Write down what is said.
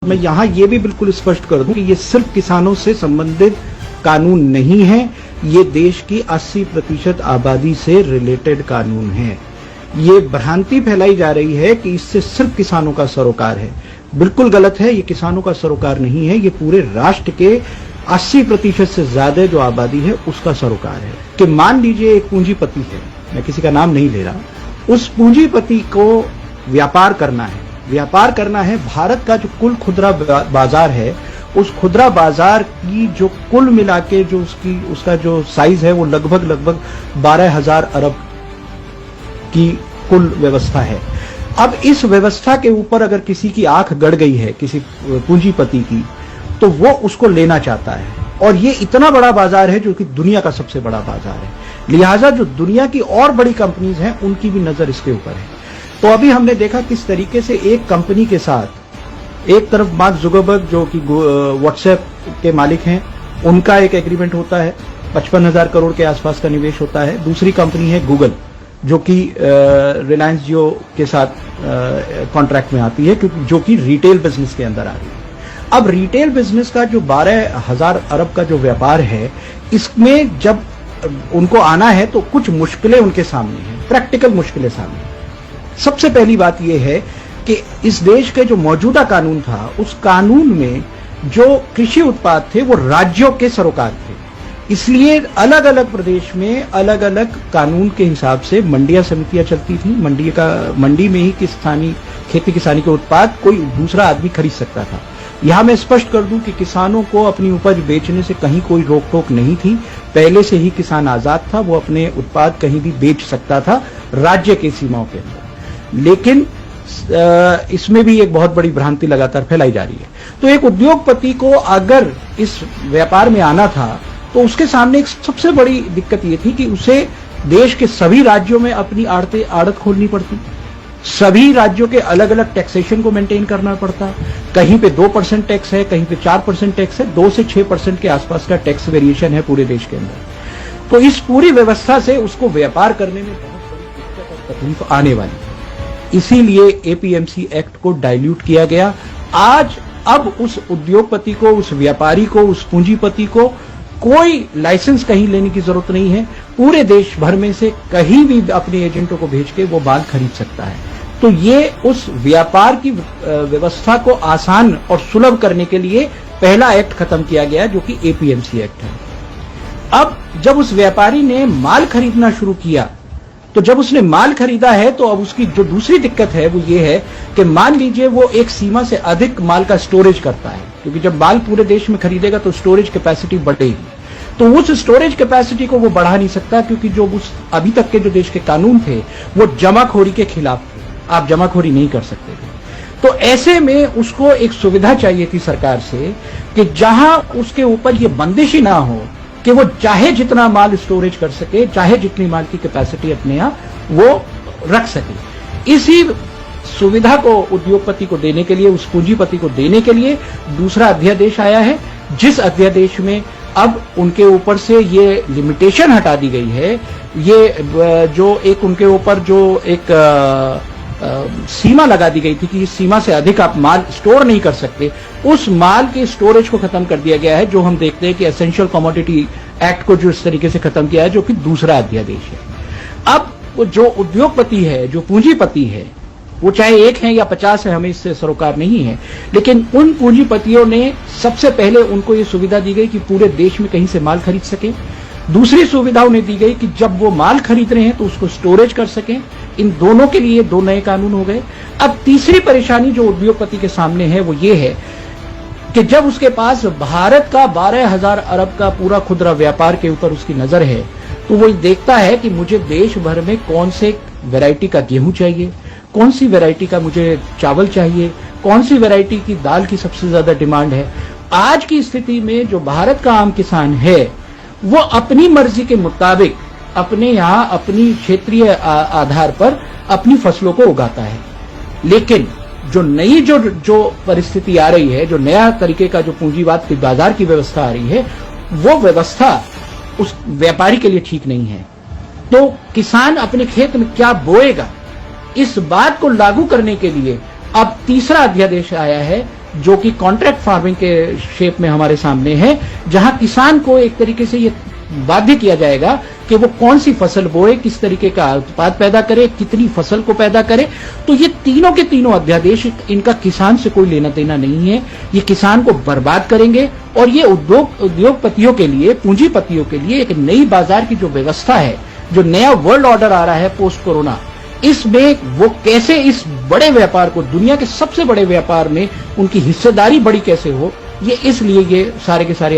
मैं यहाँ ये भी बिल्कुल स्पष्ट कर दूं कि ये सिर्फ किसानों से संबंधित कानून नहीं है, ये देश की 80% आबादी से रिलेटेड कानून है। ये भ्रांति फैलाई जा रही है कि इससे सिर्फ किसानों का सरोकार है, बिल्कुल गलत है। ये किसानों का सरोकार नहीं है, ये पूरे राष्ट्र के 80% से ज्यादा जो आबादी है उसका सरोकार है। कि मान लीजिए एक पूंजीपति है, मैं किसी का नाम नहीं ले रहा, उस पूंजीपति को व्यापार करना है, भारत का जो कुल खुदरा बाजार है, उस खुदरा बाजार की जो कुल मिला के जो उसका जो साइज है वो लगभग 12,000 अरब की कुल व्यवस्था है। अब इस व्यवस्था के ऊपर अगर किसी की आंख गड़ गई है, किसी पूंजीपति की, तो वो उसको लेना चाहता है, और ये इतना बड़ा बाजार है जो कि दुनिया का सबसे बड़ा बाजार है। लिहाजा जो दुनिया की और बड़ी कंपनीज हैं उनकी भी नजर इसके ऊपर है। तो अभी हमने देखा किस तरीके से एक कंपनी के साथ एक तरफ मार्क जुकरबर्ग जो कि व्हाट्सएप के मालिक हैं, उनका एक एग्रीमेंट होता है, 55,000 करोड़ के आसपास का निवेश होता है। दूसरी कंपनी है गूगल जो कि रिलायंस जियो के साथ कॉन्ट्रैक्ट में आती है, क्योंकि जो कि रिटेल बिजनेस के अंदर आ रही है। अब रिटेल बिजनेस का जो 12,000 अरब का जो व्यापार है, इसमें जब उनको आना है तो कुछ मुश्किलें उनके सामने हैं, प्रैक्टिकल मुश्किलें सामने। सबसे पहली बात यह है कि इस देश के जो मौजूदा कानून था, उस कानून में जो कृषि उत्पाद थे वो राज्यों के सरोकार थे, इसलिए अलग अलग प्रदेश में अलग अलग कानून के हिसाब से मंडियां समितियां चलती थी। मंडी में ही खेती किसानी के उत्पाद कोई दूसरा आदमी खरीद सकता था। यहां मैं स्पष्ट कर दूं कि किसानों को अपनी उपज बेचने से कहीं कोई रोक टोक नहीं थी। पहले से ही किसान आजाद था, वो अपने उत्पाद कहीं भी बेच सकता था राज्य की सीमाओं के अंदर। लेकिन इसमें भी एक बहुत बड़ी भ्रांति लगातार फैलाई जा रही है। तो एक उद्योगपति को अगर इस व्यापार में आना था तो उसके सामने एक सबसे बड़ी दिक्कत ये थी कि उसे देश के सभी राज्यों में अपनी आड़त खोलनी पड़ती, सभी राज्यों के अलग अलग टैक्सेशन को मेंटेन करना पड़ता। कहीं पे 2% टैक्स है, कहीं पे 4% टैक्स है, 2 से 6% के आसपास का टैक्स वेरिएशन है पूरे देश के अंदर। तो इस पूरी व्यवस्था से उसको व्यापार करने में बहुत बड़ी दिक्कत और तकलीफ आने वाली है। इसीलिए एपीएमसी एक्ट को डाइल्यूट किया गया। अब उस उद्योगपति को, उस व्यापारी को, उस पूंजीपति को कोई लाइसेंस कहीं लेने की जरूरत नहीं है। पूरे देश भर में से कहीं भी अपने एजेंटों को भेज के वो माल खरीद सकता है। तो ये उस व्यापार की व्यवस्था को आसान और सुलभ करने के लिए पहला एक्ट खत्म किया गया, जो कि एपीएमसी एक्ट है। अब जब उस व्यापारी ने माल खरीदना शुरू किया, तो जब उसने माल खरीदा है तो अब उसकी जो दूसरी दिक्कत है वो ये है कि मान लीजिए वो एक सीमा से अधिक माल का स्टोरेज करता है, क्योंकि जब माल पूरे देश में खरीदेगा तो स्टोरेज कैपेसिटी बढ़ेगी। तो उस स्टोरेज कैपेसिटी को वो बढ़ा नहीं सकता, क्योंकि जो उस अभी तक के जो देश के कानून थे वो जमाखोरी के खिलाफ थे, आप जमाखोरी नहीं कर सकते थे। तो ऐसे में उसको एक सुविधा चाहिए थी सरकार से कि जहां उसके ऊपर ये बंदिश ही ना हो कि वो चाहे जितना माल स्टोरेज कर सके, चाहे जितनी माल की कैपेसिटी अपने यहां वो रख सके। इसी सुविधा को उद्योगपति को देने के लिए, उस पूंजीपति को देने के लिए दूसरा अध्यादेश आया है, जिस अध्यादेश में अब उनके ऊपर से ये लिमिटेशन हटा दी गई है। ये जो एक उनके ऊपर जो एक सीमा लगा दी गई थी कि इस सीमा से अधिक आप माल स्टोर नहीं कर सकते, उस माल के स्टोरेज को खत्म कर दिया गया है। जो हम देखते हैं कि एसेंशियल कमोडिटी एक्ट को जो इस तरीके से खत्म किया है, जो कि दूसरा अध्यादेश है। अब जो उद्योगपति है, जो पूंजीपति है, वो चाहे 1 है या 50 है, हमें इससे सरोकार नहीं है, लेकिन उन पूंजीपतियों ने सबसे पहले उनको ये सुविधा दी गई कि पूरे देश में कहीं से माल खरीद सके। दूसरी सुविधा उन्हें दी गई कि जब वो माल खरीद रहे हैं तो उसको स्टोरेज कर सकें। इन दोनों के लिए 2 नए कानून हो गए। अब तीसरी परेशानी जो उद्योगपति के सामने है वो ये है कि जब उसके पास भारत का 12,000 अरब का पूरा खुदरा व्यापार के ऊपर उसकी नजर है, तो वो देखता है कि मुझे देश भर में कौन से वैरायटी का गेहूं चाहिए, कौन सी वैरायटी का मुझे चावल चाहिए, कौन सी वैरायटी की दाल की सबसे ज्यादा डिमांड है। आज की स्थिति में जो भारत का आम किसान है वो अपनी मर्जी के मुताबिक अपने यहाँ अपनी क्षेत्रीय आधार पर अपनी फसलों को उगाता है। लेकिन जो नई जो परिस्थिति आ रही है, जो नया तरीके का जो पूंजीवाद की बाजार की व्यवस्था आ रही है, वो व्यवस्था उस व्यापारी के लिए ठीक नहीं है। तो किसान अपने खेत में क्या बोएगा, इस बात को लागू करने के लिए अब तीसरा अध्यादेश आया है जो कि कॉन्ट्रैक्ट फार्मिंग के शेप में हमारे सामने है, जहां किसान को एक तरीके से ये बाध्य किया जाएगा कि वो कौन सी फसल बोए, किस तरीके का उत्पाद पैदा करे, कितनी फसल को पैदा करे। तो ये तीनों के तीनों अध्यादेश, इनका किसान से कोई लेना देना नहीं है। ये किसान को बर्बाद करेंगे और ये उद्योगपतियों के लिए, पूंजीपतियों के लिए एक नई बाजार की जो व्यवस्था है, जो नया वर्ल्ड ऑर्डर आ रहा है पोस्ट कोरोना, इसमें वो कैसे इस बड़े व्यापार को, दुनिया के सबसे बड़े व्यापार में उनकी हिस्सेदारी बड़ी कैसे हो, ये इसलिए ये सारे के सारे